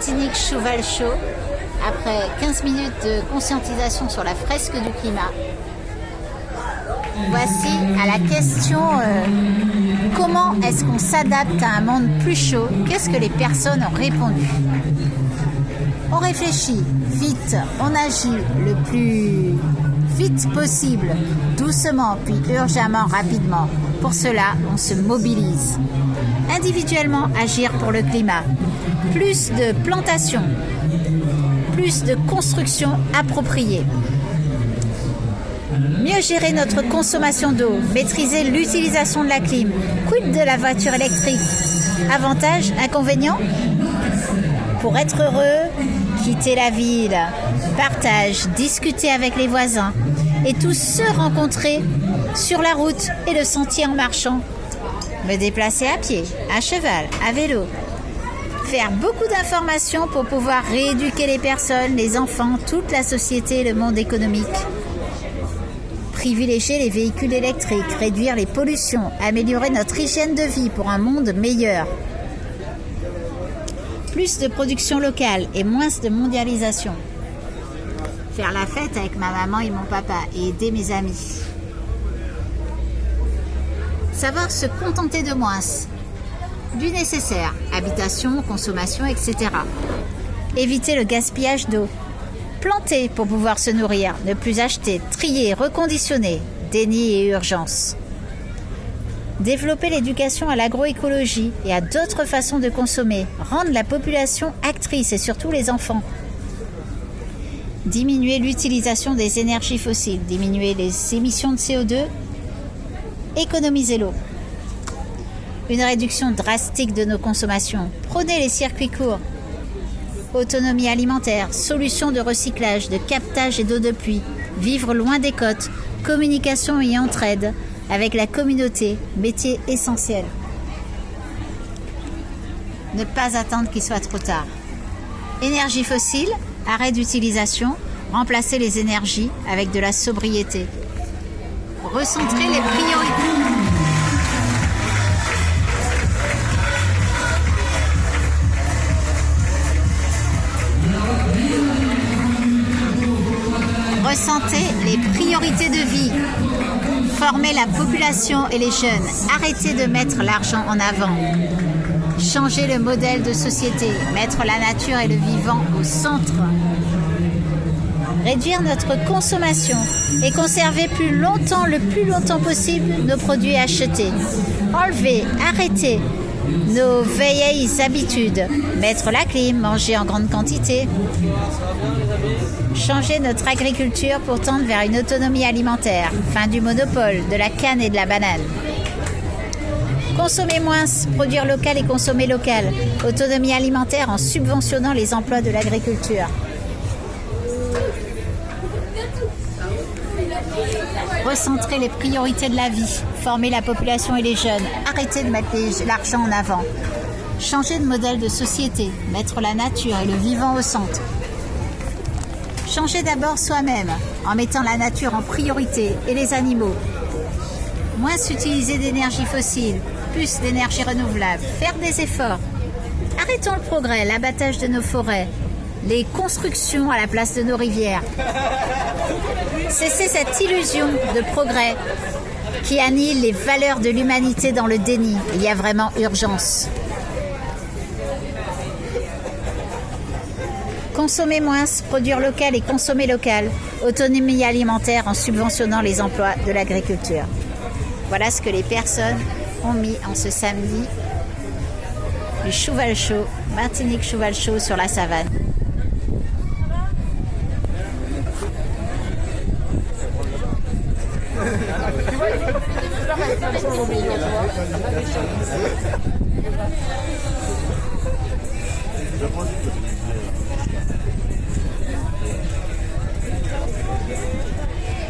Martinique Cheval Chaud, après 15 minutes de conscientisation sur la fresque du climat. Voici à la question comment est-ce qu'on s'adapte à un monde plus chaud? Qu'est-ce que les personnes ont répondu? On réfléchit vite, on agit le plus vite possible, doucement puis urgemment, rapidement. Pour cela, on se mobilise. Individuellement, agir pour le climat. Plus de plantations, plus de construction appropriée. Mieux gérer notre consommation d'eau, maîtriser l'utilisation de la clim. Quid de la voiture électrique? Avantages, inconvénients? Pour être heureux, quitter la ville, partage, discuter avec les voisins et tous se rencontrer sur la route et le sentier en marchant. Me déplacer à pied, à cheval, à vélo. Faire beaucoup d'informations pour pouvoir rééduquer les personnes, les enfants, toute la société et le monde économique. Privilégier les véhicules électriques, réduire les pollutions, améliorer notre hygiène de vie pour un monde meilleur. Plus de production locale et moins de mondialisation. Faire la fête avec ma maman et mon papa et aider mes amis. Savoir se contenter de moins, du nécessaire, habitation, consommation, etc. Éviter le gaspillage d'eau. Planter pour pouvoir se nourrir, ne plus acheter, trier, reconditionner, déni et urgence. Développer l'éducation à l'agroécologie et à d'autres façons de consommer, rendre la population actrice et surtout les enfants. Diminuer l'utilisation des énergies fossiles, diminuer les émissions de CO2, économiser l'eau. Une réduction drastique de nos consommations, prôner les circuits courts. Autonomie alimentaire, solutions de recyclage, de captage et d'eau de pluie, vivre loin des côtes, communication et entraide avec la communauté, métier essentiel. Ne pas attendre qu'il soit trop tard. Énergie fossile, arrêt d'utilisation, remplacer les énergies avec de la sobriété. Recentrer les priorités. Recentrer les priorités de vie. Former la population et les jeunes. Arrêter de mettre l'argent en avant. Changer le modèle de société. Mettre la nature et le vivant au centre. Réduire notre consommation et conserver le plus longtemps possible nos produits achetés. Enlever, arrêter nos vieilles habitudes. Mettre la clim, manger en grande quantité. Changer notre agriculture pour tendre vers une autonomie alimentaire. Fin du monopole de la canne et de la banane. Consommer moins, produire local et consommer local. Autonomie alimentaire en subventionnant les emplois de l'agriculture. Recentrer les priorités de la vie, former la population et les jeunes, arrêter de mettre l'argent en avant, changer de modèle de société, mettre la nature et le vivant au centre. Changer d'abord soi-même, en mettant la nature en priorité et les animaux. Moins s'utiliser d'énergie fossile, plus d'énergie renouvelable, faire des efforts. Arrêtons le progrès, l'abattage de nos forêts, les constructions à la place de nos rivières. Cessez cette illusion de progrès qui annihile les valeurs de l'humanité dans le déni. Il y a vraiment urgence. Consommer moins, produire local et consommer local. Autonomie alimentaire en subventionnant les emplois de l'agriculture. Voilà ce que les personnes ont mis en ce samedi du Cheval Chaud, Martinique Cheval Chaud sur la savane. Tu vois, il faut au milieu, tu vois.